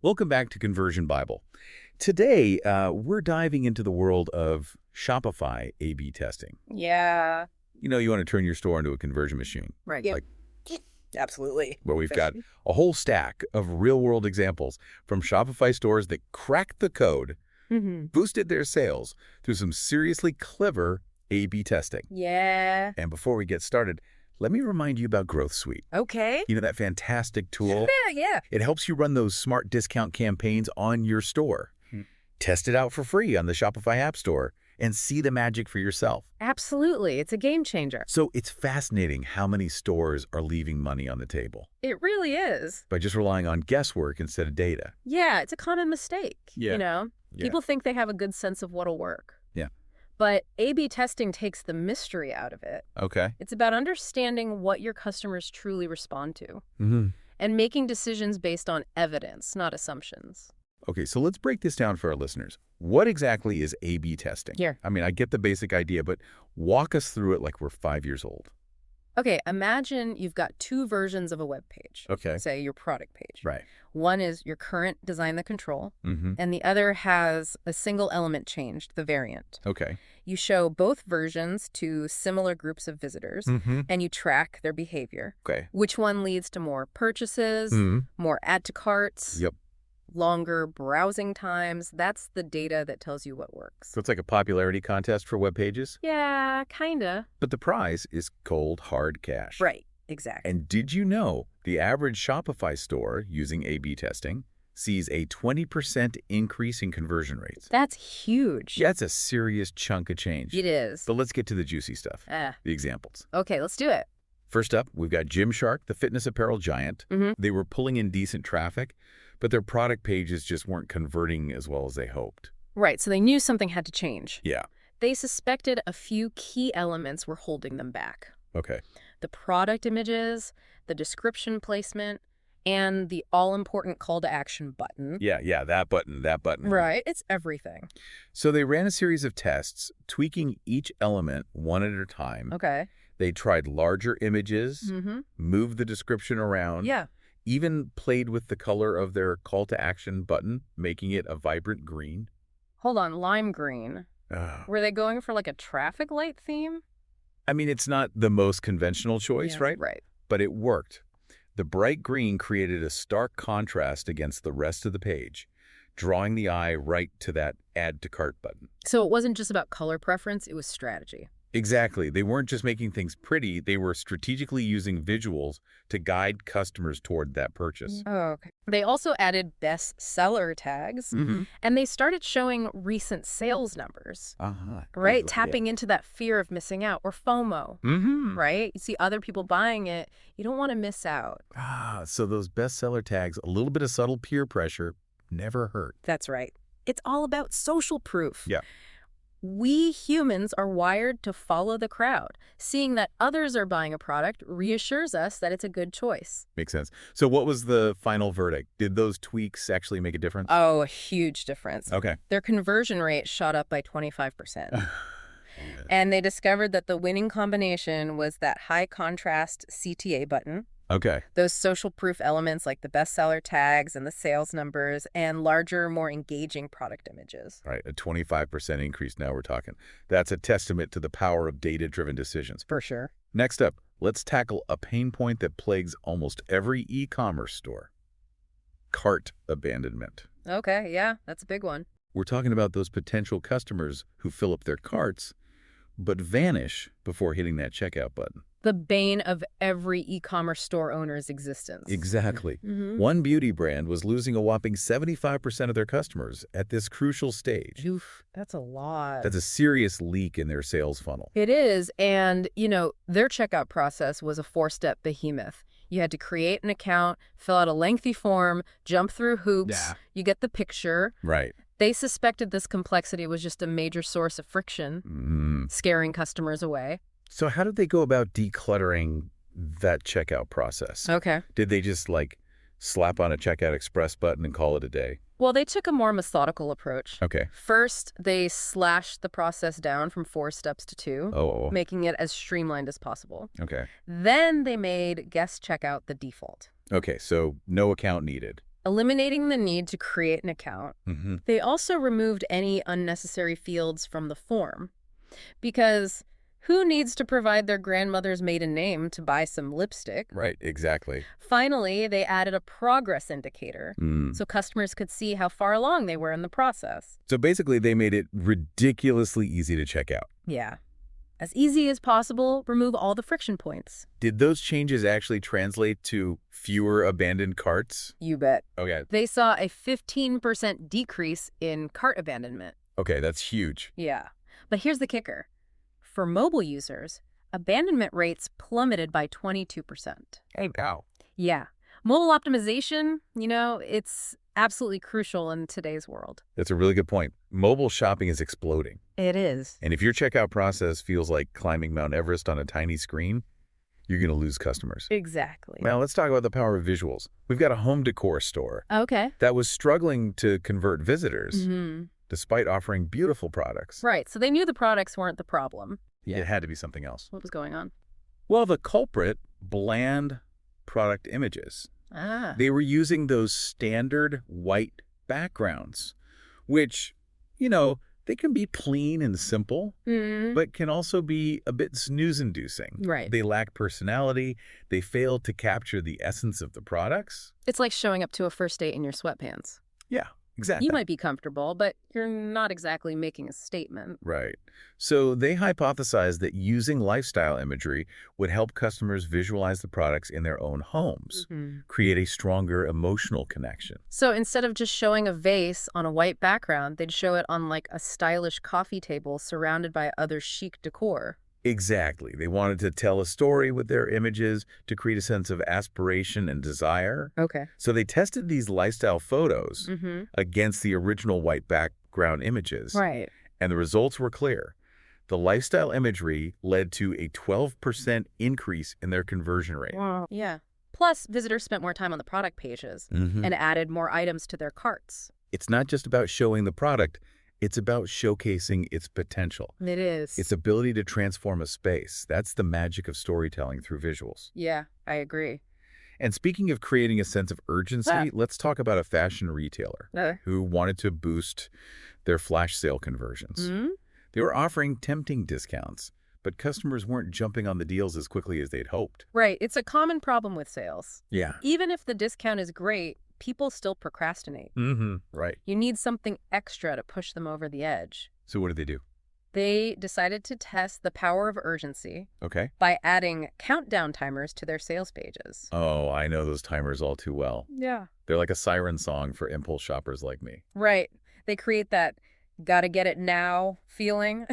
Welcome back to Conversion Bible. Today, we're diving into the world of Shopify A/B testing. Yeah. You want to turn your store into a conversion machine. Right. Yep. Absolutely. Well, we've got a whole stack of real-world examples from Shopify stores that cracked the code, boosted their sales through some seriously clever A/B testing. Yeah. And before we get started, let me remind you about Growth Suite. Okay. That fantastic tool? Yeah. It helps you run those smart discount campaigns on your store. Test it out for free on the Shopify App Store and see the magic for yourself. Absolutely. It's a game changer. So it's fascinating how many stores are leaving money on the table It really is. by just relying on guesswork instead of data. Yeah, it's a common mistake. Yeah. People think they have a good sense of what'll work. Yeah. But A/B testing takes the mystery out of it. Okay. It's about understanding what your customers truly respond to and making decisions based on evidence, not assumptions. Okay, so let's break this down for our listeners. What exactly is A/B testing? Here. I mean, I get the basic idea, but walk us through it like we're 5 years old. Okay, imagine you've got two versions of a web page. Okay. Say your product page. Right. One is your current design, the control, and the other has a single element changed, the variant. Okay. You show both versions to similar groups of visitors, and you track their behavior. Okay. Which one leads to more purchases, more add to carts, Yep. longer browsing times? That's the data that tells you what works. So it's like a popularity contest for web pages? Yeah, kinda. But the prize is cold, hard cash. Right, exactly. And did you know the average Shopify store using A/B testing sees a 20% increase in conversion rates? That's huge. Yeah, that's a serious chunk of change. It is. But let's get to the juicy stuff, the examples. Okay, let's do it. First up, we've got Gymshark, the fitness apparel giant. They were pulling in decent traffic, but their product pages just weren't converting as well as they hoped. Right, so they knew something had to change. Yeah. They suspected a few key elements were holding them back. Okay. The product images, the description placement, and the all-important call to action button. Yeah, that button. Right, it's everything. So they ran a series of tests, tweaking each element one at a time. Okay. They tried larger images, moved the description around, Yeah. even played with the color of their call to action button, making it a vibrant green. Hold on, lime green. Were they going for like a traffic light theme? I mean, it's not the most conventional choice, Yeah, right? Right. But it worked. The bright green created a stark contrast against the rest of the page, drawing the eye right to that add to cart button. So it wasn't just about color preference, it was strategy. Exactly. They weren't just making things pretty, they were strategically using visuals to guide customers toward that purchase. Oh, okay. They also added bestseller tags, and they started showing recent sales numbers, right? Tapping into that fear of missing out, or FOMO, right? You see other people buying it, you don't want to miss out. So those bestseller tags, a little bit of subtle peer pressure, never hurt. That's right. It's all about social proof. Yeah. We humans are wired to follow the crowd. Seeing that others are buying a product reassures us that it's a good choice. Makes sense. So what was the final verdict? Did those tweaks actually make a difference? Oh, a huge difference. Okay. Their conversion rate shot up by 25%. And they discovered that the winning combination was that high contrast CTA button, Okay. those social proof elements like the bestseller tags and the sales numbers, and larger, more engaging product images. All right, a 25% increase now we're talking. That's a testament to the power of data-driven decisions. For sure. Next up, let's tackle a pain point that plagues almost every e-commerce store. Cart abandonment. Okay, yeah, that's a big one. We're talking about those potential customers who fill up their carts, but vanish before hitting that checkout button. The bane of every e-commerce store owner's existence. Exactly. One beauty brand was losing a whopping 75% of their customers at this crucial stage. Oof, that's a lot. That's a serious leak in their sales funnel. It is, and, their checkout process was a 4-step behemoth. You had to create an account, fill out a lengthy form, jump through hoops. Yeah. You get the picture. Right. They suspected this complexity was just a major source of friction, scaring customers away. So how did they go about decluttering that checkout process? Okay. Did they just, slap on a Checkout Express button and call it a day? Well, they took a more methodical approach. Okay. First, they slashed the process down from 4 steps to 2, making it as streamlined as possible. Okay. Then they made guest checkout the default. Okay, so no account needed. eliminating the need to create an account. They also removed any unnecessary fields from the form. Because who needs to provide their grandmother's maiden name to buy some lipstick? Right, exactly. Finally, they added a progress indicator so customers could see how far along they were in the process. So basically, they made it ridiculously easy to check out. Yeah. As easy as possible, remove all the friction points. Did those changes actually translate to fewer abandoned carts? You bet. Okay. They saw a 15% decrease in cart abandonment. Okay, that's huge. Yeah. But here's the kicker. For mobile users, abandonment rates plummeted by 22%. Hey, wow. Yeah. Mobile optimization, it's absolutely crucial in today's world. That's a really good point. Mobile shopping is exploding. It is. And if your checkout process feels like climbing Mount Everest on a tiny screen, you're going to lose customers. Exactly. Now, let's talk about the power of visuals. We've got a home decor store Okay. that was struggling to convert visitors despite offering beautiful products. Right. So they knew the products weren't the problem. It had to be something else. What was going on? Well, the culprit, bland product images. They were using those standard white backgrounds, which, they can be clean and simple, but can also be a bit snooze-inducing. Right. They lack personality. They fail to capture the essence of the products. It's like showing up to a first date in your sweatpants. Yeah, exactly. You might be comfortable, but you're not exactly making a statement. Right. So they hypothesized that using lifestyle imagery would help customers visualize the products in their own homes, create a stronger emotional connection. So instead of just showing a vase on a white background, they'd show it on like a stylish coffee table surrounded by other chic decor. Exactly. They wanted to tell a story with their images to create a sense of aspiration and desire. Okay. So they tested these lifestyle photos against the original white background images. Right. And the results were clear. The lifestyle imagery led to a 12% increase in their conversion rate. Wow. Yeah. Plus, visitors spent more time on the product pages and added more items to their carts. It's not just about showing the product. It's about showcasing its potential. It is. Its ability to transform a space. That's the magic of storytelling through visuals. Yeah, I agree. And speaking of creating a sense of urgency, let's talk about a fashion retailer who wanted to boost their flash sale conversions. They were offering tempting discounts, but customers weren't jumping on the deals as quickly as they'd hoped. Right. It's a common problem with sales. Yeah. Even if the discount is great, people still procrastinate. Right. You need something extra to push them over the edge. So what did they do? They decided to test the power of urgency by adding countdown timers to their sales pages. Oh, I know those timers all too well. Yeah. They're like a siren song for impulse shoppers like me. Right. They create that gotta get it now feeling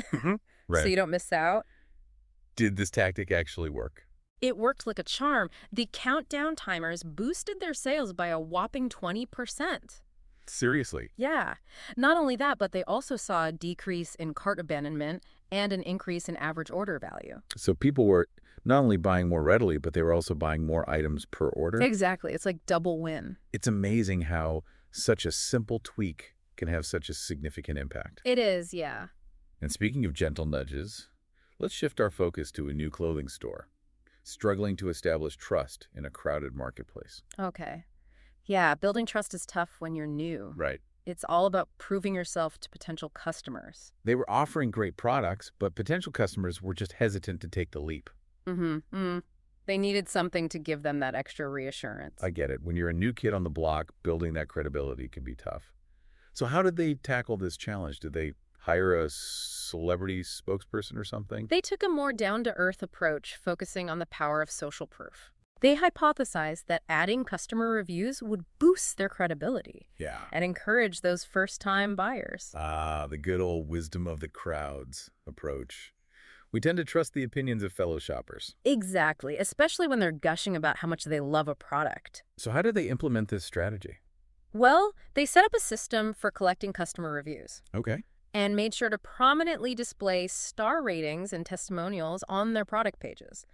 Right. so you don't miss out. Did this tactic actually work? It worked like a charm. The countdown timers boosted their sales by a whopping 20%. Seriously? Yeah. Not only that, but they also saw a decrease in cart abandonment and an increase in average order value. So people were not only buying more readily, but they were also buying more items per order? Exactly. It's like double win. It's amazing how such a simple tweak can have such a significant impact. It is, yeah. And speaking of gentle nudges, let's shift our focus to a new clothing store, struggling to establish trust in a crowded marketplace. Okay. Yeah, building trust is tough when you're new. Right. It's all about proving yourself to potential customers. They were offering great products, but potential customers were just hesitant to take the leap. They needed something to give them that extra reassurance. I get it. When you're a new kid on the block, building that credibility can be tough. So how did they tackle this challenge? Did they hire a celebrity spokesperson or something? They took a more down-to-earth approach, focusing on the power of social proof. They hypothesized that adding customer reviews would boost their credibility and encourage those first-time buyers. Ah, the good old wisdom of the crowds approach. We tend to trust the opinions of fellow shoppers. Exactly, especially when they're gushing about how much they love a product. So how did they implement this strategy? Well, they set up a system for collecting customer reviews. Okay. And made sure to prominently display star ratings and testimonials on their product pages.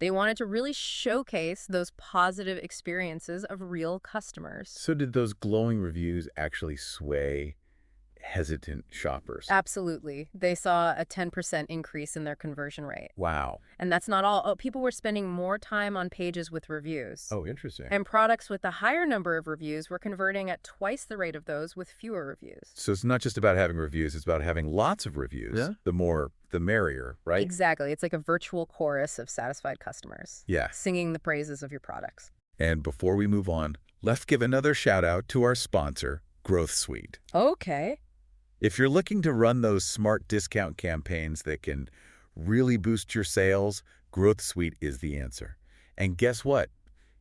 They wanted to really showcase those positive experiences of real customers. So did those glowing reviews actually sway hesitant shoppers. Absolutely. They saw a 10% increase in their conversion rate. Wow. And that's not all. Oh, people were spending more time on pages with reviews. Oh, interesting. And products with a higher number of reviews were converting at twice the rate of those with fewer reviews. So it's not just about having reviews, it's about having lots of reviews. Yeah. The more, the merrier, right? Exactly. It's like a virtual chorus of satisfied customers. Yeah. Singing the praises of your products. And before we move on, let's give another shout out to our sponsor, Growth Suite. Okay. If you're looking to run those smart discount campaigns that can really boost your sales, Growth Suite is the answer. And guess what?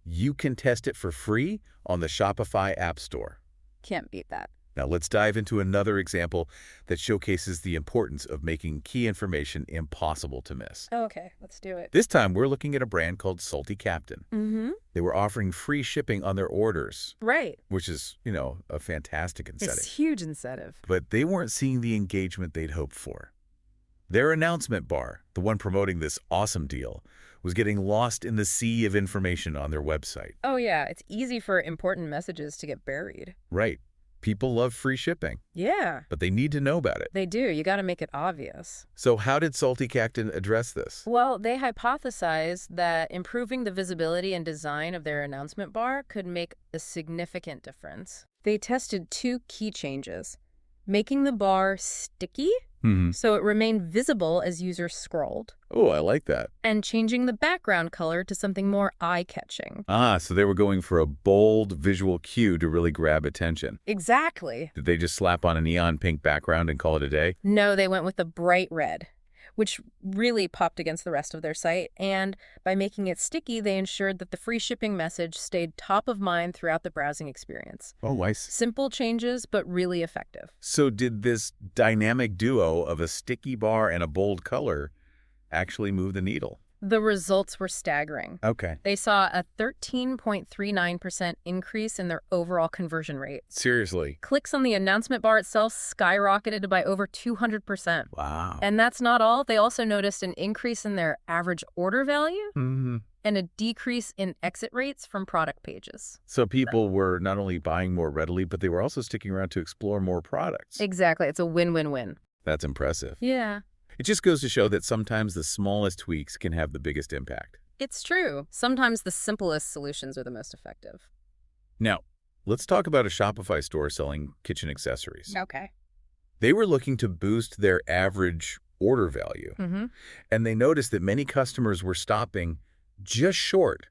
You can test it for free on the Shopify App Store. Can't beat that. Now let's dive into another example that showcases the importance of making key information impossible to miss. Okay, let's do it. This time we're looking at a brand called Salty Captain. Mm-hmm. They were offering free shipping on their orders. Right. Which is, a fantastic incentive. It's a huge incentive. But they weren't seeing the engagement they'd hoped for. Their announcement bar, the one promoting this awesome deal, was getting lost in the sea of information on their website. Oh yeah, it's easy for important messages to get buried. Right. People love free shipping. Yeah. But they need to know about it. They do. You got to make it obvious. So how did Salty Captain address this? Well, they hypothesized that improving the visibility and design of their announcement bar could make a significant difference. They tested 2 key changes. Making the bar sticky, so it remained visible as users scrolled. Oh, I like that. And changing the background color to something more eye-catching. So they were going for a bold visual cue to really grab attention. Exactly. Did they just slap on a neon pink background and call it a day? No, they went with a bright red, which really popped against the rest of their site. And by making it sticky, they ensured that the free shipping message stayed top of mind throughout the browsing experience. Oh, nice. Simple changes, but really effective. So did this dynamic duo of a sticky bar and a bold color actually move the needle? The results were staggering. Okay. They saw a 13.39% increase in their overall conversion rate. Seriously? Clicks on the announcement bar itself skyrocketed by over 200%. Wow. And that's not all. They also noticed an increase in their average order value and a decrease in exit rates from product pages. So people were not only buying more readily, but they were also sticking around to explore more products. Exactly. It's a win-win-win. That's impressive. Yeah. It just goes to show that sometimes the smallest tweaks can have the biggest impact. It's true. Sometimes the simplest solutions are the most effective. Now, let's talk about a Shopify store selling kitchen accessories. Okay. They were looking to boost their average order value. And they noticed that many customers were stopping just short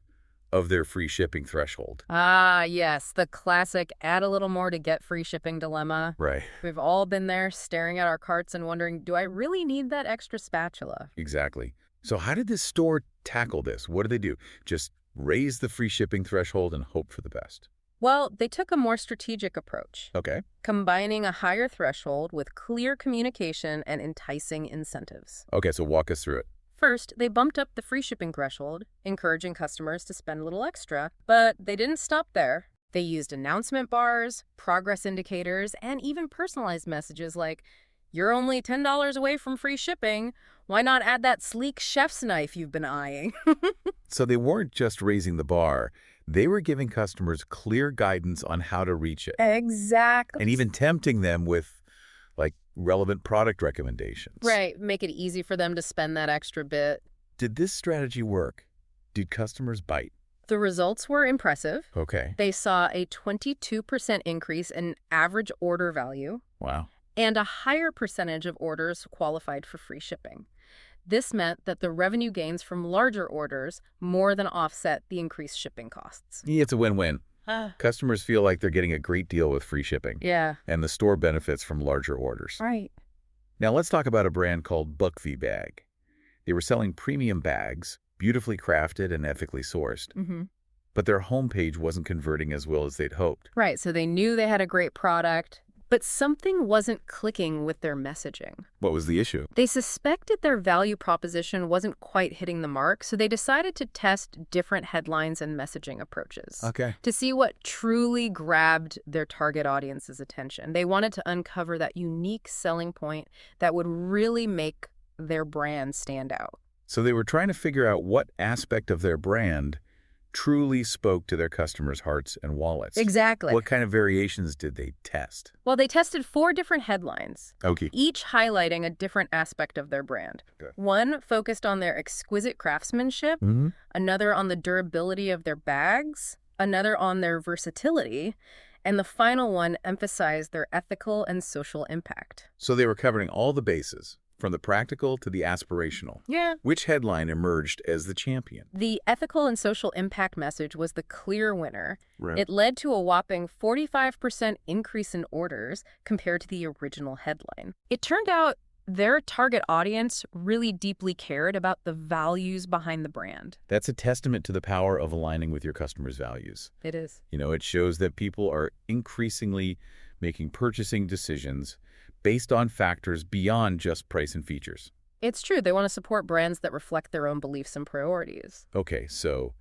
of their free shipping threshold. Ah, yes, the classic add a little more to get free shipping dilemma. Right. We've all been there staring at our carts and wondering, do I really need that extra spatula? Exactly. So how did this store tackle this? What did they do? Just raise the free shipping threshold and hope for the best? Well, they took a more strategic approach. Okay. Combining a higher threshold with clear communication and enticing incentives. Okay, so walk us through it. First, they bumped up the free shipping threshold, encouraging customers to spend a little extra. But they didn't stop there. They used announcement bars, progress indicators, and even personalized messages like, you're only $10 away from free shipping. Why not add that sleek chef's knife you've been eyeing? So they weren't just raising the bar. They were giving customers clear guidance on how to reach it. Exactly. And even tempting them with relevant product recommendations. Right. Make it easy for them to spend that extra bit. Did this strategy work? Did customers bite? The results were impressive. Okay. They saw a 22% increase in average order value. Wow. And a higher percentage of orders qualified for free shipping. This meant that the revenue gains from larger orders more than offset the increased shipping costs. Yeah, it's a win-win. Customers feel like they're getting a great deal with free shipping. Yeah. And the store benefits from larger orders. Right. Now let's talk about a brand called Buckfee Bag. They were selling premium bags, beautifully crafted and ethically sourced. But their homepage wasn't converting as well as they'd hoped. Right. So they knew they had a great product, but something wasn't clicking with their messaging. What was the issue? They suspected their value proposition wasn't quite hitting the mark, so they decided to test different headlines and messaging approaches. Okay. To see what truly grabbed their target audience's attention. They wanted to uncover that unique selling point that would really make their brand stand out. So they were trying to figure out what aspect of their brand truly spoke to their customers' hearts and wallets. Exactly. What kind of variations did they test? Well, they tested 4 different headlines, Okay. each highlighting a different aspect of their brand. Good. One focused on their exquisite craftsmanship, another on the durability of their bags, another on their versatility, and the final one emphasized their ethical and social impact. So they were covering all the bases, from the practical to the aspirational. Yeah. Which headline emerged as the champion? The ethical and social impact message was the clear winner. Right. It led to a whopping 45% increase in orders compared to the original headline. It turned out their target audience really deeply cared about the values behind the brand. That's a testament to the power of aligning with your customers' values. It is. It shows that people are increasingly making purchasing decisions based on factors beyond just price and features. It's true. They want to support brands that reflect their own beliefs and priorities. Okay, so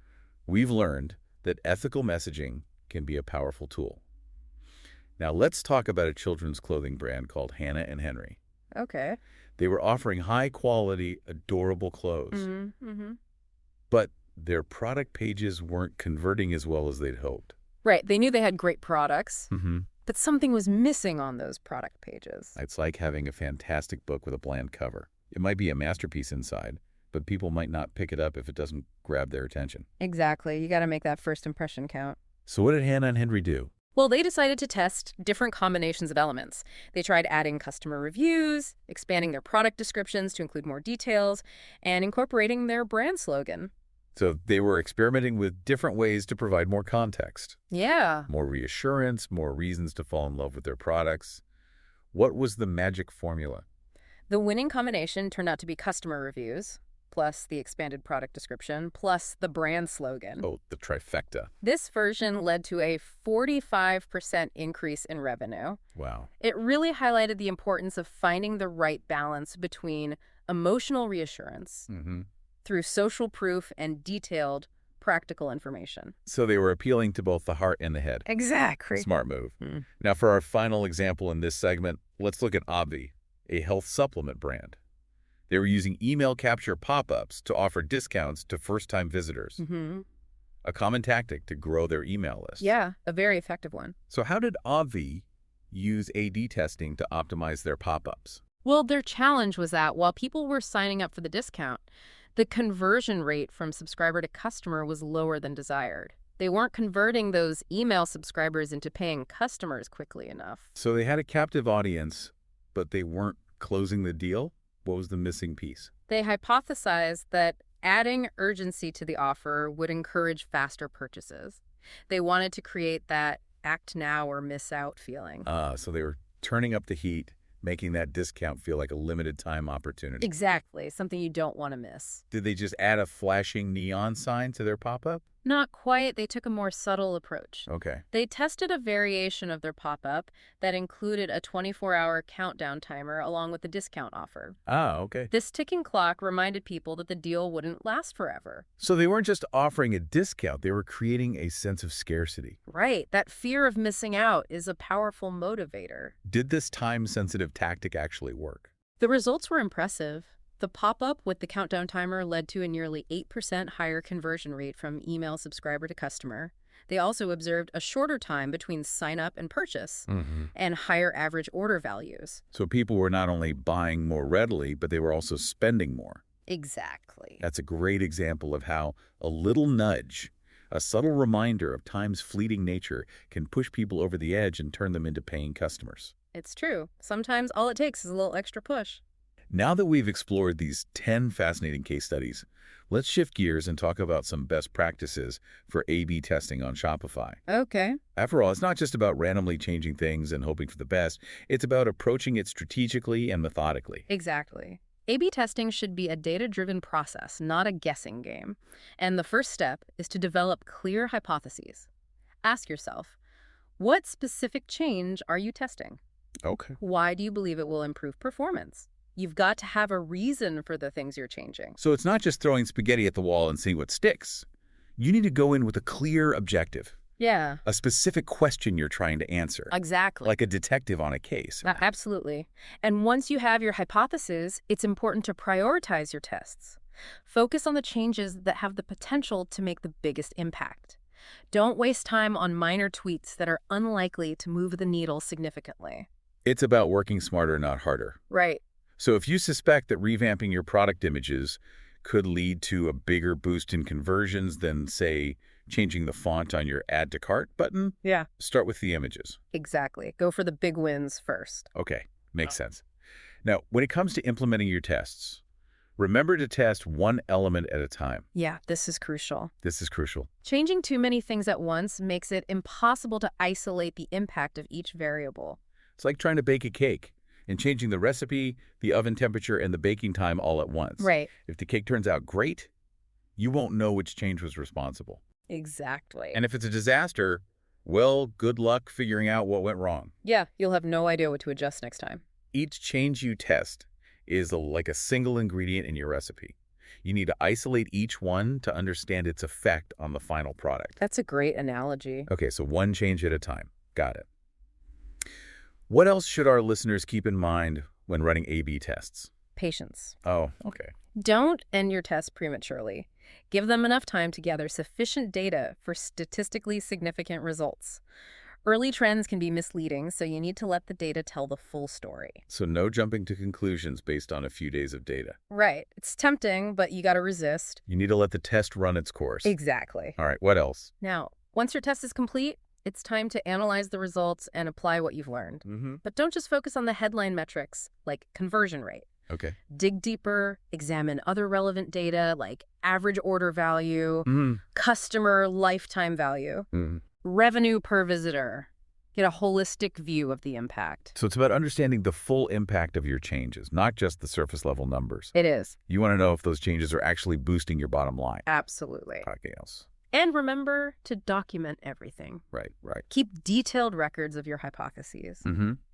we've learned that ethical messaging can be a powerful tool. Now let's talk about a children's clothing brand called Hannah and Henry. Okay. They were offering high-quality, adorable clothes, but their product pages weren't converting as well as they'd hoped. Right. They knew they had great products, but something was missing on those product pages. It's like having a fantastic book with a bland cover. It might be a masterpiece inside, but people might not pick it up if it doesn't grab their attention. Exactly. You got to make that first impression count. So what did Hannah and Henry do? Well, they decided to test different combinations of elements. They tried adding customer reviews, expanding their product descriptions to include more details, and incorporating their brand slogan. So they were experimenting with different ways to provide more context. Yeah. More reassurance, more reasons to fall in love with their products. What was the magic formula? The winning combination turned out to be customer reviews, plus the expanded product description, plus the brand slogan. Oh, the trifecta. This version led to a 45% increase in revenue. Wow. It really highlighted the importance of finding the right balance between emotional reassurance through social proof and detailed practical information. So they were appealing to both the heart and the head. Exactly. Smart move. Now for our final example in this segment, let's look at Obvi, a health supplement brand. They were using email capture pop-ups to offer discounts to first-time visitors. A common tactic to grow their email list. Yeah, a very effective one. So how did Obvi use A/B testing to optimize their pop-ups? Well, their challenge was that while people were signing up for the discount, the conversion rate from subscriber to customer was lower than desired. They weren't converting those email subscribers into paying customers quickly enough. So they had a captive audience, but they weren't closing the deal? What was the missing piece? They hypothesized that adding urgency to the offer would encourage faster purchases. They wanted to create that act now or miss out feeling. So they were turning up the heat, making that discount feel like a limited time opportunity. Exactly, something you don't want to miss. Did they just add a flashing neon sign to their pop-up? Not quite. They took a more subtle approach. Okay. They tested a variation of their pop-up that included a 24-hour countdown timer along with the discount offer. Okay. This ticking clock reminded people that the deal wouldn't last forever. So they weren't just offering a discount, they were creating a sense of scarcity. Right. That fear of missing out is a powerful motivator. Did this time-sensitive tactic actually work? The results were impressive. The pop-up with the countdown timer led to a nearly 8% higher conversion rate from email subscriber to customer. They also observed a shorter time between sign-up and purchase and higher average order values. So people were not only buying more readily, but they were also spending more. Exactly. That's a great example of how a little nudge, a subtle reminder of time's fleeting nature, can push people over the edge and turn them into paying customers. It's true. Sometimes all it takes is a little extra push. Now that we've explored these 10 fascinating case studies, let's shift gears and talk about some best practices for A/B testing on Shopify. Okay. After all, it's not just about randomly changing things and hoping for the best. It's about approaching it strategically and methodically. Exactly. A/B testing should be a data-driven process, not a guessing game. And the first step is to develop clear hypotheses. Ask yourself, what specific change are you testing? Okay. Why do you believe it will improve performance? You've got to have a reason for the things you're changing. So it's not just throwing spaghetti at the wall and seeing what sticks. You need to go in with a clear objective. Yeah. A specific question you're trying to answer. Exactly. Like a detective on a case. Absolutely. And once you have your hypothesis, it's important to prioritize your tests. Focus on the changes that have the potential to make the biggest impact. Don't waste time on minor tweaks that are unlikely to move the needle significantly. It's about working smarter, not harder. Right. So if you suspect that revamping your product images could lead to a bigger boost in conversions than, say, changing the font on your Add to Cart button, start with the images. Exactly. Go for the big wins first. Okay, makes sense. Now, when it comes to implementing your tests, remember to test one element at a time. Yeah, this is crucial. This is crucial. Changing too many things at once makes it impossible to isolate the impact of each variable. It's like trying to bake a cake and changing the recipe, the oven temperature, and the baking time all at once. Right. If the cake turns out great, you won't know which change was responsible. Exactly. And if it's a disaster, well, good luck figuring out what went wrong. Yeah, you'll have no idea what to adjust next time. Each change you test is like a single ingredient in your recipe. You need to isolate each one to understand its effect on the final product. That's a great analogy. Okay, so one change at a time. Got it. What else should our listeners keep in mind when running A/B tests? Patience. Oh, okay. Don't end your tests prematurely. Give them enough time to gather sufficient data for statistically significant results. Early trends can be misleading, so you need to let the data tell the full story. So no jumping to conclusions based on a few days of data. Right. It's tempting, but you got to resist. You need to let the test run its course. Exactly. All right, what else? Now, once your test is complete, it's time to analyze the results and apply what you've learned. But don't just focus on the headline metrics, like conversion rate. Okay. Dig deeper, examine other relevant data like average order value, customer lifetime value, revenue per visitor. Get a holistic view of the impact. So it's about understanding the full impact of your changes, not just the surface level numbers. It is. You want to know if those changes are actually boosting your bottom line. Absolutely. Okay, else. And remember to document everything. Right. Keep detailed records of your hypotheses,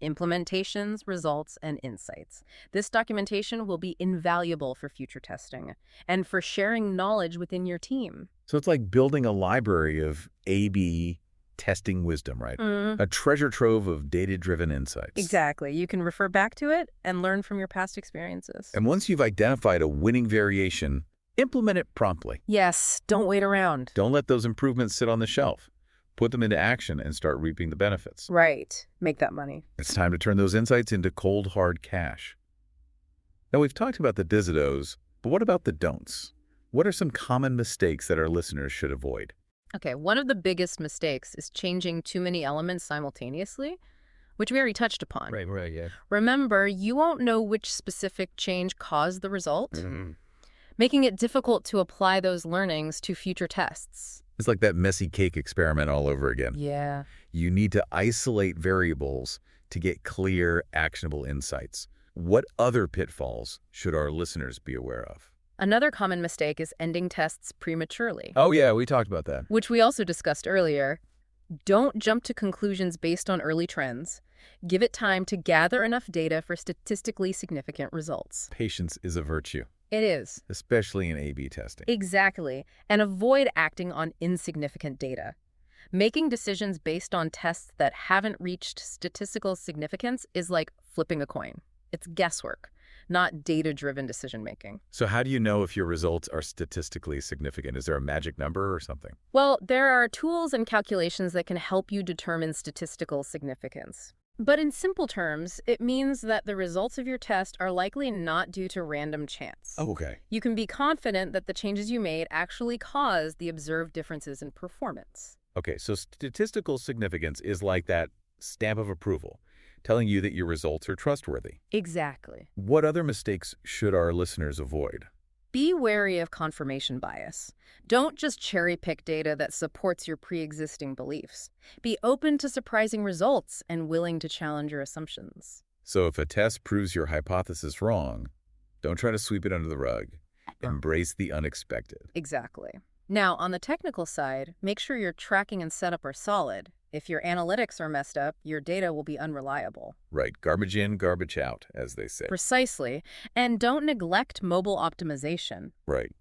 implementations, results, and insights. This documentation will be invaluable for future testing and for sharing knowledge within your team. So it's like building a library of A/B testing wisdom, right? A treasure trove of data-driven insights. Exactly. You can refer back to it and learn from your past experiences. And once you've identified a winning variation, implement it promptly. Yes, don't wait around. Don't let those improvements sit on the shelf. Put them into action and start reaping the benefits. Right. Make that money. It's time to turn those insights into cold, hard cash. Now, we've talked about the do's, but what about the don'ts? What are some common mistakes that our listeners should avoid? Okay, one of the biggest mistakes is changing too many elements simultaneously, which we already touched upon. Right, yeah. Remember, you won't know which specific change caused the result, making it difficult to apply those learnings to future tests. It's like that messy cake experiment all over again. Yeah. You need to isolate variables to get clear, actionable insights. What other pitfalls should our listeners be aware of? Another common mistake is ending tests prematurely. Oh, yeah, we talked about that. Which we also discussed earlier. Don't jump to conclusions based on early trends. Give it time to gather enough data for statistically significant results. Patience is a virtue. It is. Especially in A/B testing. Exactly. And avoid acting on insignificant data. Making decisions based on tests that haven't reached statistical significance is like flipping a coin. It's guesswork, not data-driven decision-making. So how do you know if your results are statistically significant? Is there a magic number or something? Well, there are tools and calculations that can help you determine statistical significance. But in simple terms, it means that the results of your test are likely not due to random chance. Oh, okay. You can be confident that the changes you made actually caused the observed differences in performance. Okay, so statistical significance is like that stamp of approval, telling you that your results are trustworthy. Exactly. What other mistakes should our listeners avoid? Be wary of confirmation bias. Don't just cherry-pick data that supports your pre-existing beliefs. Be open to surprising results and willing to challenge your assumptions. So if a test proves your hypothesis wrong, don't try to sweep it under the rug. Embrace the unexpected. Exactly. Now, on the technical side, make sure your tracking and setup are solid. If your analytics are messed up, your data will be unreliable. Right. Garbage in, garbage out, as they say. Precisely. And don't neglect mobile optimization. Right.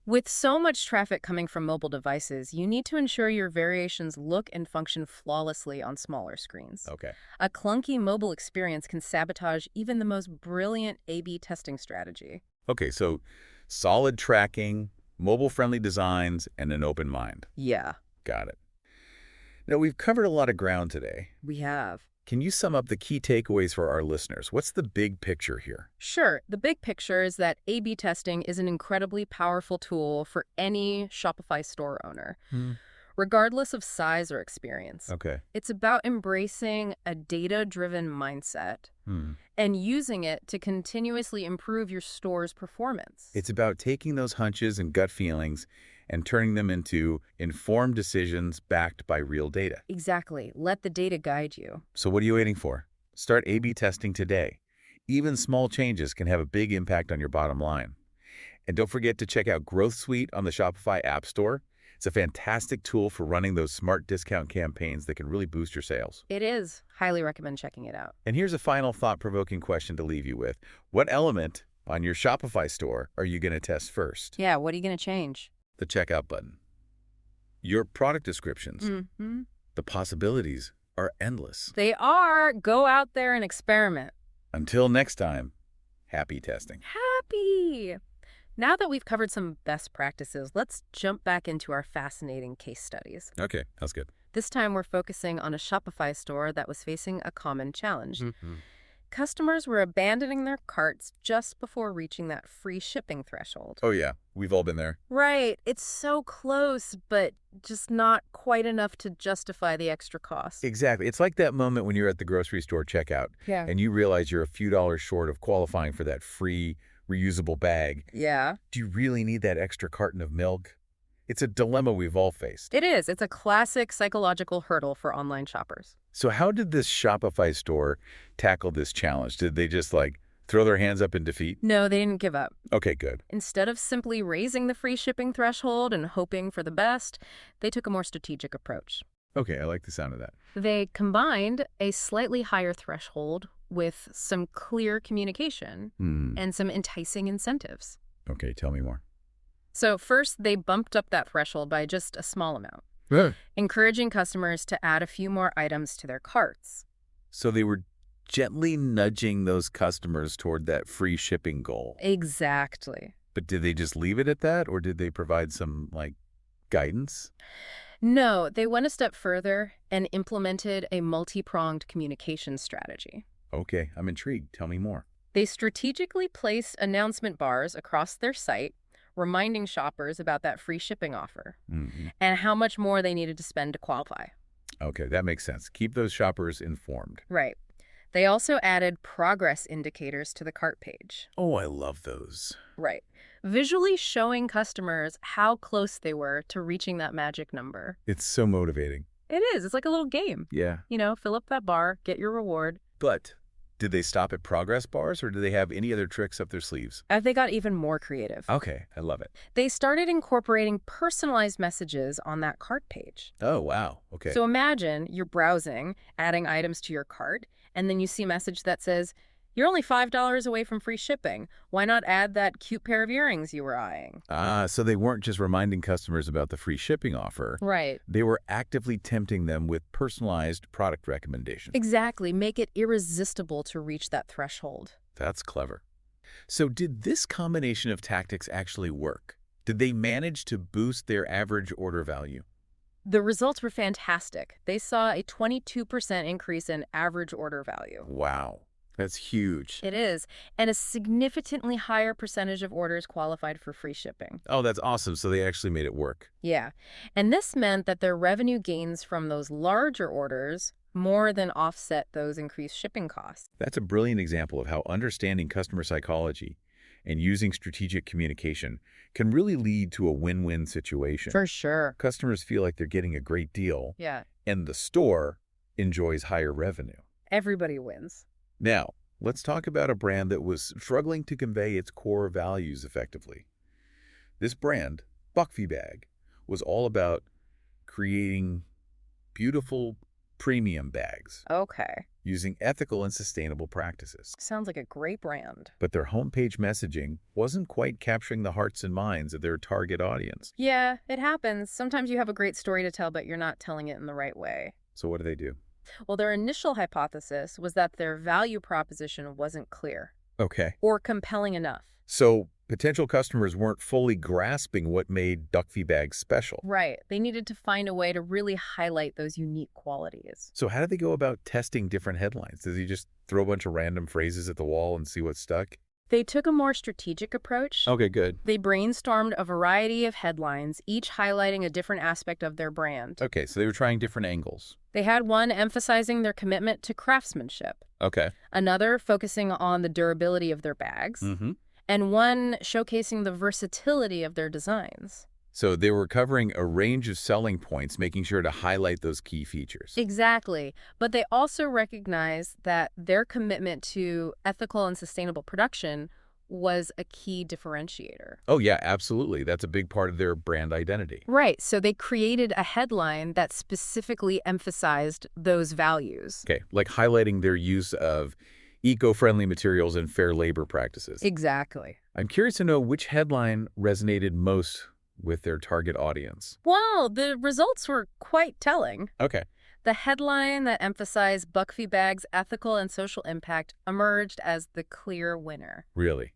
With so much traffic coming from mobile devices, you need to ensure your variations look and function flawlessly on smaller screens. Okay. A clunky mobile experience can sabotage even the most brilliant A/B testing strategy. Okay, so solid tracking, mobile-friendly designs, and an open mind. Yeah, Got it. Now, we've covered a lot of ground today. we have. Can you sum up the key takeaways for our listeners? What's the big picture here? Sure. The big picture is that A/B testing is an incredibly powerful tool for any Shopify store owner, regardless of size or experience. Okay. It's about embracing a data-driven mindset and using it to continuously improve your store's performance. It's about taking those hunches and gut feelings and turning them into informed decisions backed by real data. Exactly. Let the data guide you. So what are you waiting for? Start A/B testing today. Even small changes can have a big impact on your bottom line. And don't forget to check out Growth Suite on the Shopify App Store. It's a fantastic tool for running those smart discount campaigns that can really boost your sales. It is. Highly recommend checking it out. And here's a final thought-provoking question to leave you with. What element on your Shopify store are you going to test first? Yeah, what are you going to change? The checkout button. Your product descriptions. The possibilities are endless. They are. Go out there and experiment. Until next time, happy testing. Happy! Now that we've covered some best practices, let's jump back into our fascinating case studies. Okay, that's good. This time we're focusing on a Shopify store that was facing a common challenge. Customers were abandoning their carts just before reaching that free shipping threshold. Oh yeah, we've all been there. Right. It's so close, but just not quite enough to justify the extra cost. Exactly. It's like that moment when you're at the grocery store checkout and you realize you're a few dollars short of qualifying for that free reusable bag. Yeah. Do you really need that extra carton of milk? It's a dilemma we've all faced. It is. It's a classic psychological hurdle for online shoppers. So how did this Shopify store tackle this challenge? Did they just throw their hands up in defeat? No, they didn't give up. Okay, good. Instead of simply raising the free shipping threshold and hoping for the best, they took a more strategic approach. Okay, I like the sound of that. They combined a slightly higher threshold with some clear communication and some enticing incentives. Okay, tell me more. So first, they bumped up that threshold by just a small amount, encouraging customers to add a few more items to their carts. So they were gently nudging those customers toward that free shipping goal. Exactly. But did they just leave it at that, or did they provide some, guidance? No, they went a step further and implemented a multi-pronged communication strategy. Okay, I'm intrigued. Tell me more. They strategically placed announcement bars across their site, reminding shoppers about that free shipping offer and how much more they needed to spend to qualify. Okay, that makes sense. Keep those shoppers informed. Right. They also added progress indicators to the cart page. Oh, I love those. Right. Visually showing customers how close they were to reaching that magic number. It's so motivating. It is. It's like a little game. Yeah. Fill up that bar, get your reward. But did they stop at progress bars, or do they have any other tricks up their sleeves? They got even more creative. Okay, I love it. They started incorporating personalized messages on that cart page. Oh, wow. Okay. So imagine you're browsing, adding items to your cart, and then you see a message that says, "You're only $5 away from free shipping. Why not add that cute pair of earrings you were eyeing?" So they weren't just reminding customers about the free shipping offer. Right. They were actively tempting them with personalized product recommendations. Exactly. Make it irresistible to reach that threshold. That's clever. So did this combination of tactics actually work? Did they manage to boost their average order value? The results were fantastic. They saw a 22% increase in average order value. Wow. That's huge. It is. And a significantly higher percentage of orders qualified for free shipping. Oh, that's awesome. So they actually made it work. Yeah. And this meant that their revenue gains from those larger orders more than offset those increased shipping costs. That's a brilliant example of how understanding customer psychology and using strategic communication can really lead to a win-win situation. For sure. Customers feel like they're getting a great deal. Yeah. And the store enjoys higher revenue. Everybody wins. Now, let's talk about a brand that was struggling to convey its core values effectively. This brand, Buckfee Bag, was all about creating beautiful premium bags. Okay. Using ethical and sustainable practices. Sounds like a great brand. But their homepage messaging wasn't quite capturing the hearts and minds of their target audience. Yeah, it happens. Sometimes you have a great story to tell, but you're not telling it in the right way. So what do they do? Well, their initial hypothesis was that their value proposition wasn't clear. Okay. Or compelling enough. So potential customers weren't fully grasping what made Duckfee bags special. Right. They needed to find a way to really highlight those unique qualities. So how did they go about testing different headlines? Did he just throw a bunch of random phrases at the wall and see what stuck? They took a more strategic approach. Okay, good. They brainstormed a variety of headlines, each highlighting a different aspect of their brand. Okay, so they were trying different angles. They had one emphasizing their commitment to craftsmanship, Okay. another focusing on the durability of their bags, and one showcasing the versatility of their designs. So they were covering a range of selling points, making sure to highlight those key features. Exactly. But they also recognized that their commitment to ethical and sustainable production was a key differentiator. Oh, yeah, absolutely. That's a big part of their brand identity. Right. So they created a headline that specifically emphasized those values. Okay, like highlighting their use of eco-friendly materials and fair labor practices. Exactly. I'm curious to know which headline resonated most with their target audience. Well, the results were quite telling. Okay. The headline that emphasized Duckfee Bag's ethical and social impact emerged as the clear winner. Really?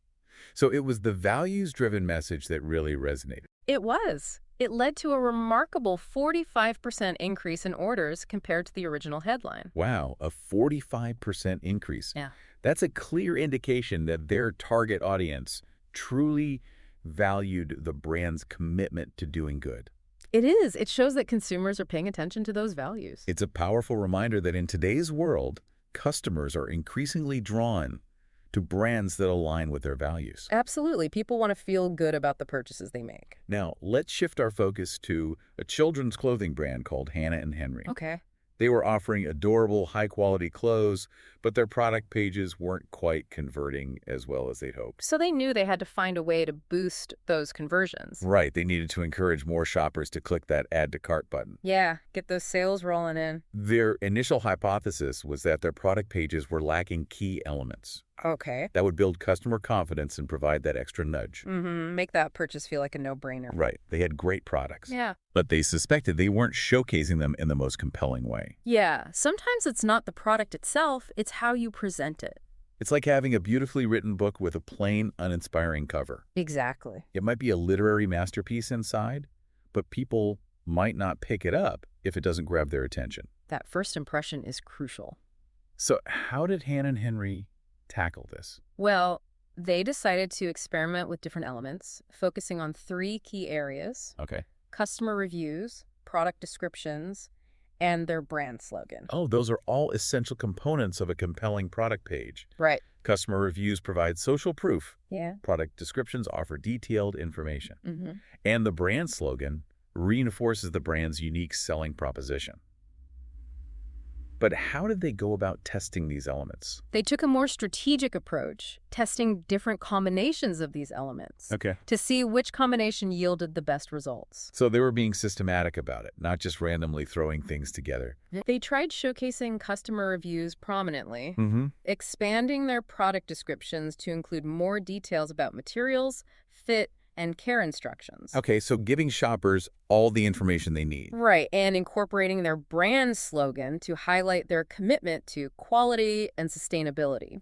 So it was the values-driven message that really resonated. It was. It led to a remarkable 45% increase in orders compared to the original headline. Wow, a 45% increase. Yeah. That's a clear indication that their target audience truly valued the brand's commitment to doing good. It is. It shows that consumers are paying attention to those values. It's a powerful reminder that in today's world, customers are increasingly drawn to brands that align with their values. Absolutely. People want to feel good about the purchases they make. Now, let's shift our focus to a children's clothing brand called Hannah and Henry. Okay. They were offering adorable, high-quality clothes, but their product pages weren't quite converting as well as they'd hoped. So they knew they had to find a way to boost those conversions. Right. They needed to encourage more shoppers to click that Add to Cart button. Yeah, get those sales rolling in. Their initial hypothesis was that their product pages were lacking key elements Okay. that would build customer confidence and provide that extra nudge. Make that purchase feel like a no-brainer. Right. They had great products. Yeah. But they suspected they weren't showcasing them in the most compelling way. Yeah. Sometimes it's not the product itself, it's how you present it. It's like having a beautifully written book with a plain, uninspiring cover. Exactly. It might be a literary masterpiece inside, but people might not pick it up if it doesn't grab their attention. That first impression is crucial. So how did Hannah and Henry tackle this? Well, they decided to experiment with different elements, focusing on 3 key areas: Okay. customer reviews, product descriptions, and their brand slogan. Oh, those are all essential components of a compelling product page. Right. Customer reviews provide social proof. Yeah. Product descriptions offer detailed information. And the brand slogan reinforces the brand's unique selling proposition. But how did they go about testing these elements? They took a more strategic approach, testing different combinations of these elements to see which combination yielded the best results. So they were being systematic about it, not just randomly throwing things together. They tried showcasing customer reviews prominently, expanding their product descriptions to include more details about materials, fit, and care instructions. Okay, so giving shoppers all the information they need. Right, and incorporating their brand slogan to highlight their commitment to quality and sustainability.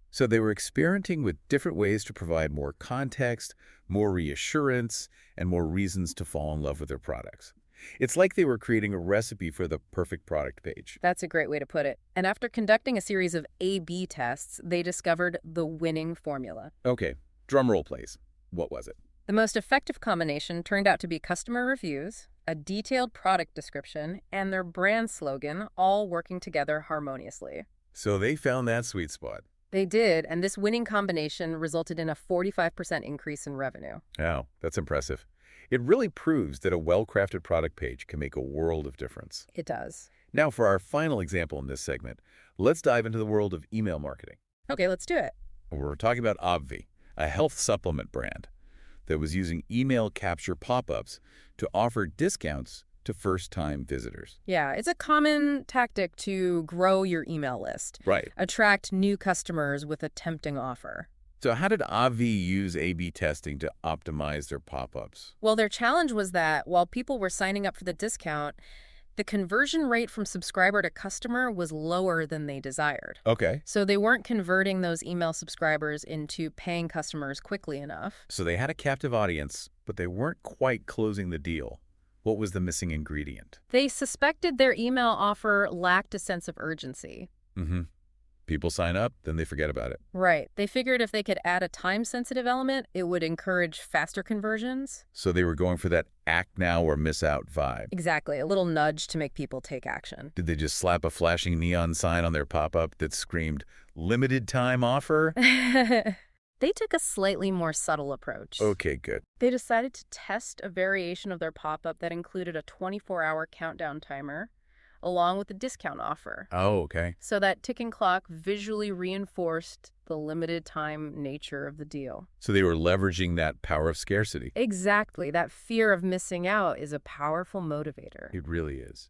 So they were experimenting with different ways to provide more context, more reassurance, and more reasons to fall in love with their products. It's like they were creating a recipe for the perfect product page. That's a great way to put it. And after conducting a series of A/B tests, they discovered the winning formula. Okay, drum roll please. What was it? The most effective combination turned out to be customer reviews, a detailed product description, and their brand slogan all working together harmoniously. So they found that sweet spot. They did, and this winning combination resulted in a 45% increase in revenue. Oh, that's impressive. It really proves that a well-crafted product page can make a world of difference. It does. Now, for our final example in this segment, let's dive into the world of email marketing. Okay, let's do it. We're talking about Obvi, a health supplement brand that was using email capture pop-ups to offer discounts to first-time visitors. Yeah, it's a common tactic to grow your email list. Right. Attract new customers with a tempting offer. So how did Obvi use A/B testing to optimize their pop-ups? Well, their challenge was that while people were signing up for the discount, The conversion rate from subscriber to customer was lower than they desired. Okay. So they weren't converting those email subscribers into paying customers quickly enough. So they had a captive audience, but they weren't quite closing the deal. What was the missing ingredient? They suspected their email offer lacked a sense of urgency. Mm-hmm. People sign up, then they forget about it. Right. They figured if they could add a time-sensitive element, it would encourage faster conversions. So they were going for that act now or miss out vibe. Exactly. A little nudge to make people take action. Did they just slap a flashing neon sign on their pop-up that screamed, limited time offer? They took a slightly more subtle approach. Okay, good. They decided to test a variation of their pop-up that included a 24-hour countdown timer, along with a discount offer. Oh, okay. So that ticking clock visually reinforced the limited time nature of the deal. So they were leveraging that power of scarcity. Exactly. That fear of missing out is a powerful motivator. It really is.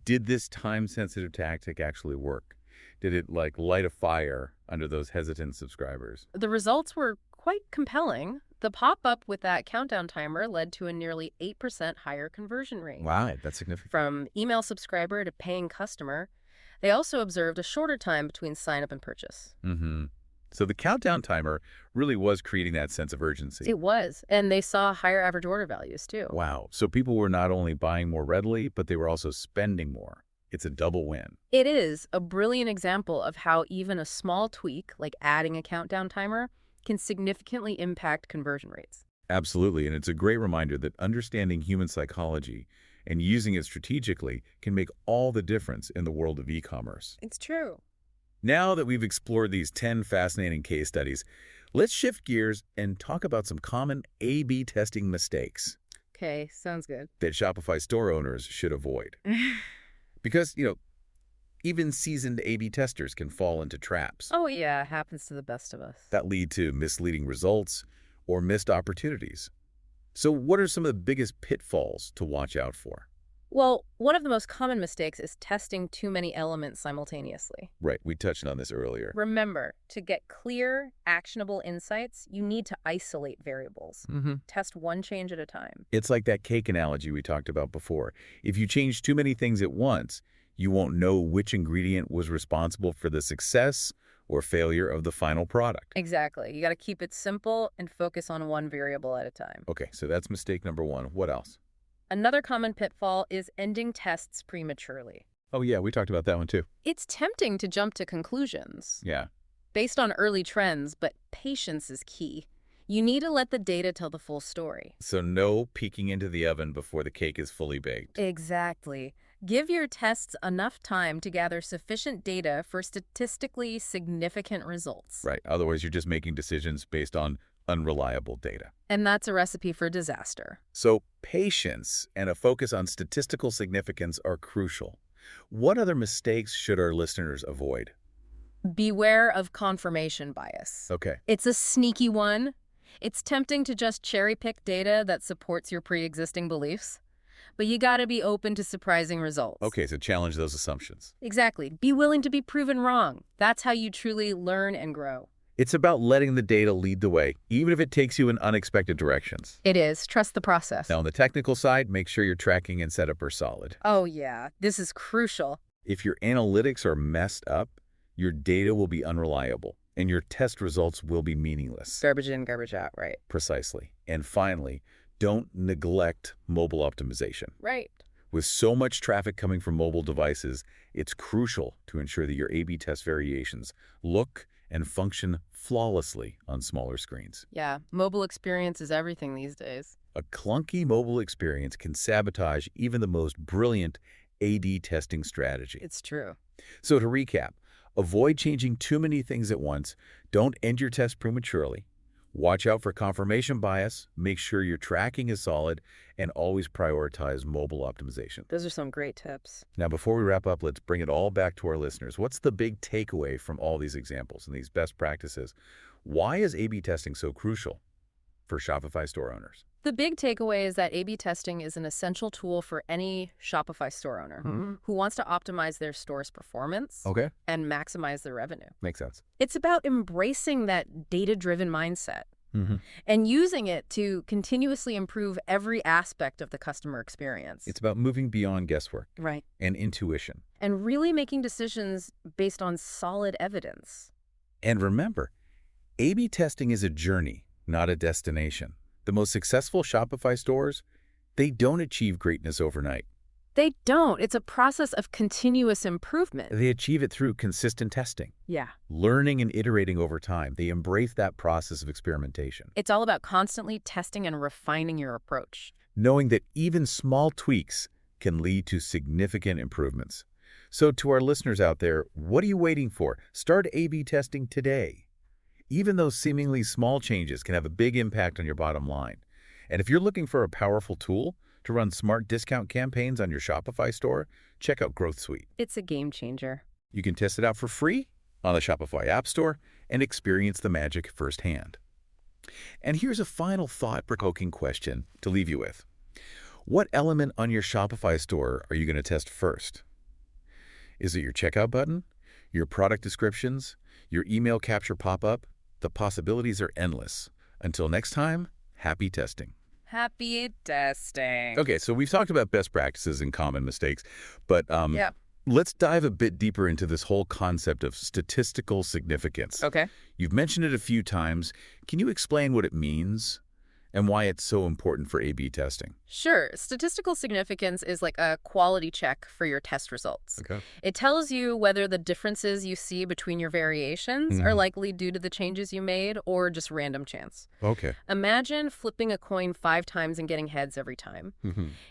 Did this time-sensitive tactic actually work? Did it, light a fire under those hesitant subscribers? The results were quite compelling. The pop-up with that countdown timer led to a nearly 8% higher conversion rate. Wow, that's significant. From email subscriber to paying customer, they also observed a shorter time between sign-up and purchase. Mm-hmm. So the countdown timer really was creating that sense of urgency. It was, and they saw higher average order values, too. Wow. So people were not only buying more readily, but they were also spending more. It's a double win. It is a brilliant example of how even a small tweak, like adding a countdown timer, can significantly impact conversion rates. Absolutely, and it's a great reminder that understanding human psychology and using it strategically can make all the difference in the world of e-commerce. It's true. Now that we've explored these 10 fascinating case studies, let's shift gears and talk about some common A/B testing mistakes. Okay, sounds good. That Shopify store owners should avoid. Because, even seasoned A/B testers can fall into traps Oh, yeah, it happens to the best of us. that lead to misleading results or missed opportunities. So what are some of the biggest pitfalls to watch out for? Well, one of the most common mistakes is testing too many elements simultaneously. Right, we touched on this earlier. Remember, to get clear, actionable insights, you need to isolate variables. Test one change at a time. It's like that cake analogy we talked about before. If you change too many things at once, you won't know which ingredient was responsible for the success or failure of the final product. Exactly. You got to keep it simple and focus on one variable at a time. Okay, so that's mistake number one. What else? Another common pitfall is ending tests prematurely. Oh, yeah, we talked about that one too. It's tempting to jump to conclusions Yeah. based on early trends, but patience is key. You need to let the data tell the full story. So no peeking into the oven before the cake is fully baked. Exactly. Give your tests enough time to gather sufficient data for statistically significant results. Right, otherwise you're just making decisions based on unreliable data. And that's a recipe for disaster. So patience and a focus on statistical significance are crucial. What other mistakes should our listeners avoid? Beware of confirmation bias. Okay. It's a sneaky one. It's tempting to just cherry-pick data that supports your pre-existing beliefs. But you gotta be open to surprising results. Okay, so challenge those assumptions. Exactly. Be willing to be proven wrong. That's how you truly learn and grow. It's about letting the data lead the way, even if it takes you in unexpected directions. It is. Trust the process. Now, on the technical side, make sure your tracking and setup are solid. Oh, yeah. This is crucial. If your analytics are messed up, your data will be unreliable, and your test results will be meaningless. Garbage in, garbage out, right? Precisely. And finally, don't neglect mobile optimization. Right. With so much traffic coming from mobile devices, it's crucial to ensure that your A/B test variations look and function flawlessly on smaller screens. Yeah, mobile experience is everything these days. A clunky mobile experience can sabotage even the most brilliant A/B testing strategy. It's true. So to recap, avoid changing too many things at once, don't end your test prematurely, watch out for confirmation bias, make sure your tracking is solid, and always prioritize mobile optimization. Those are some great tips. Now, before we wrap up, let's bring it all back to our listeners. What's the big takeaway from all these examples and these best practices? Why is A/B testing so crucial for Shopify store owners? The big takeaway is that A/B testing is an essential tool for any Shopify store owner who wants to optimize their store's performance and maximize their revenue. Makes sense. It's about embracing that data-driven mindset, and using it to continuously improve every aspect of the customer experience. It's about moving beyond guesswork. Right. And intuition. And really making decisions based on solid evidence. And remember, A/B testing is a journey, not a destination. The most successful Shopify stores, they don't achieve greatness overnight. They don't. It's a process of continuous improvement. They achieve it through consistent testing. Yeah. Learning and iterating over time. They embrace that process of experimentation. It's all about constantly testing and refining your approach. Knowing that even small tweaks can lead to significant improvements. So to our listeners out there, what are you waiting for? Start A/B testing today. Even those seemingly small changes can have a big impact on your bottom line. And if you're looking for a powerful tool to run smart discount campaigns on your Shopify store, check out Growth Suite. It's a game changer. You can test it out for free on the Shopify App Store and experience the magic firsthand. And here's a final thought-provoking question to leave you with. What element on your Shopify store are you going to test first? Is it your checkout button, your product descriptions, your email capture pop-up? The possibilities are endless. Until next time, happy testing. Happy testing. Okay, so we've talked about best practices and common mistakes, but let's dive a bit deeper into this whole concept of statistical significance. Okay. You've mentioned it a few times. Can you explain what it means and why it's so important for A/B testing? Sure. Statistical significance is like a quality check for your test results. Okay. It tells you whether the differences you see between your variations are likely due to the changes you made or just random chance. Okay. Imagine flipping a coin 5 times and getting heads every time.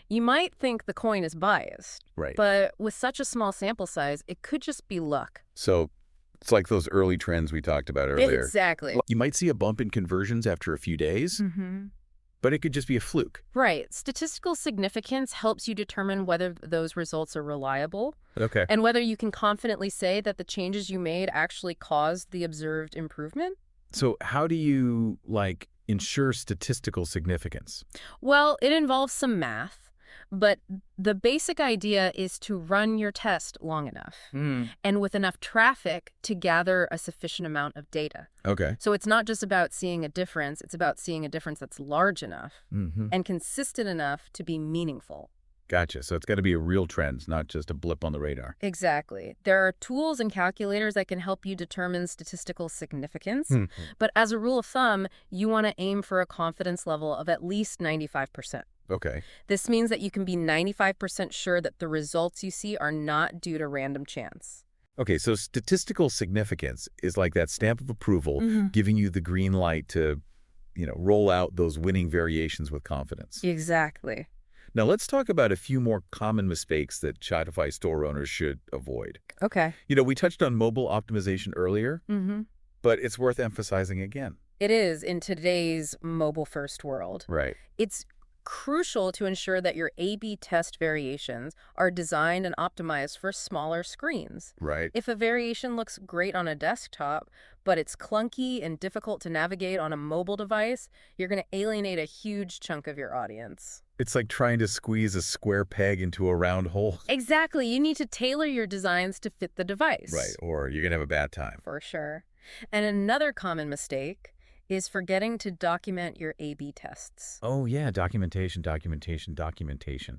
You might think the coin is biased, Right. but with such a small sample size, it could just be luck. So it's like those early trends we talked about earlier. Exactly. You might see a bump in conversions after a few days, but it could just be a fluke. Right. Statistical significance helps you determine whether those results are reliable Okay. and whether you can confidently say that the changes you made actually caused the observed improvement. So how do you, ensure statistical significance? Well, it involves some math. But the basic idea is to run your test long enough and with enough traffic to gather a sufficient amount of data. Okay. So it's not just about seeing a difference. It's about seeing a difference that's large enough and consistent enough to be meaningful. Gotcha. So it's got to be a real trend, not just a blip on the radar. Exactly. There are tools and calculators that can help you determine statistical significance. But as a rule of thumb, you want to aim for a confidence level of at least 95%. Okay. This means that you can be 95% sure that the results you see are not due to random chance. Okay, so statistical significance is like that stamp of approval giving you the green light to, roll out those winning variations with confidence. Exactly. Now, let's talk about a few more common mistakes that Shopify store owners should avoid. Okay. We touched on mobile optimization earlier, but it's worth emphasizing again. It is in today's mobile-first world. Right. It's crucial to ensure that your A/B test variations are designed and optimized for smaller screens. Right. If a variation looks great on a desktop, but it's clunky and difficult to navigate on a mobile device, you're going to alienate a huge chunk of your audience. It's like trying to squeeze a square peg into a round hole. Exactly. You need to tailor your designs to fit the device. Right, or you're going to have a bad time. For sure. And another common mistake is forgetting to document your A/B tests. Oh, yeah, documentation.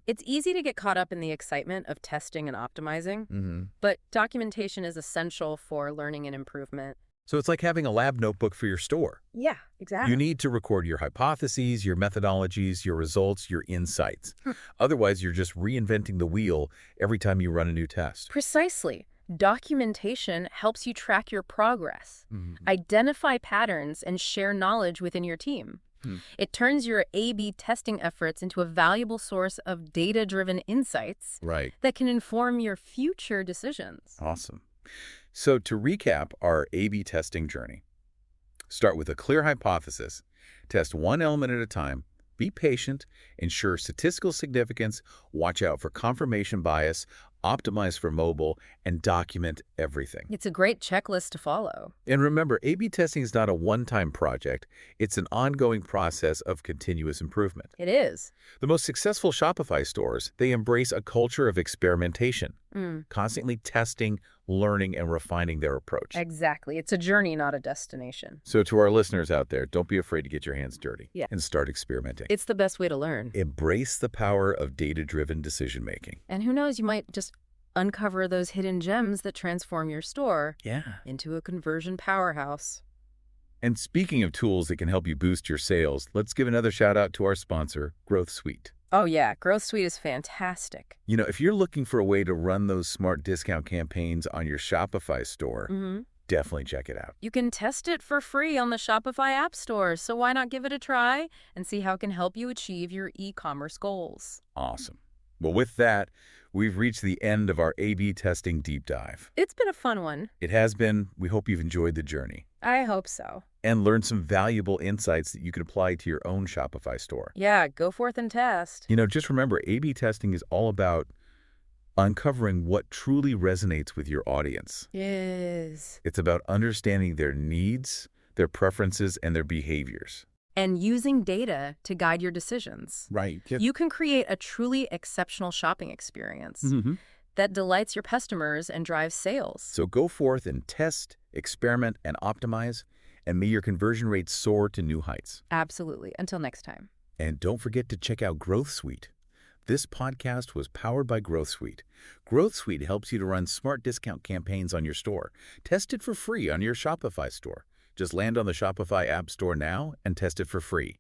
It's easy to get caught up in the excitement of testing and optimizing, but documentation is essential for learning and improvement. So it's like having a lab notebook for your store. Yeah, exactly. You need to record your hypotheses, your methodologies, your results, your insights. Otherwise, you're just reinventing the wheel every time you run a new test. Precisely. Documentation helps you track your progress, identify patterns, and share knowledge within your team. It turns your A/B testing efforts into a valuable source of data-driven insights that can inform your future decisions. Awesome. So to recap our A/B testing journey, start with a clear hypothesis, test one element at a time, be patient, ensure statistical significance, watch out for confirmation bias, optimize for mobile, and document everything. It's a great checklist to follow. And remember, A/B testing is not a one-time project. It's an ongoing process of continuous improvement. It is. The most successful Shopify stores, they embrace a culture of experimentation, constantly testing, learning and refining their approach. Exactly. It's a journey, not a destination. So to our listeners out there, don't be afraid to get your hands dirty Yeah. and start experimenting. It's the best way to learn. Embrace the power of data-driven decision-making. And who knows, you might just uncover those hidden gems that transform your store into a conversion powerhouse. And speaking of tools that can help you boost your sales, let's give another shout out to our sponsor, Growth Suite. Oh yeah, Growth Suite is fantastic. You know, if you're looking for a way to run those smart discount campaigns on your Shopify store, definitely check it out. You can test it for free on the Shopify App Store, so why not give it a try and see how it can help you achieve your e-commerce goals? Awesome. Well, with that, we've reached the end of our A/B testing deep dive. It's been a fun one. It has been. We hope you've enjoyed the journey. I hope so. And learned some valuable insights that you can apply to your own Shopify store. Yeah, go forth and test. You know, just remember, A/B testing is all about uncovering what truly resonates with your audience. Yes. It's about understanding their needs, their preferences, and their behaviors. And using data to guide your decisions. Right. You can create a truly exceptional shopping experience that delights your customers and drives sales. So go forth and test, experiment, and optimize, and may your conversion rates soar to new heights. Absolutely. Until next time. And don't forget to check out Growth Suite. This podcast was powered by Growth Suite. Growth Suite helps you to run smart discount campaigns on your store. Test it for free on your Shopify store. Just land on the Shopify App Store now and test it for free.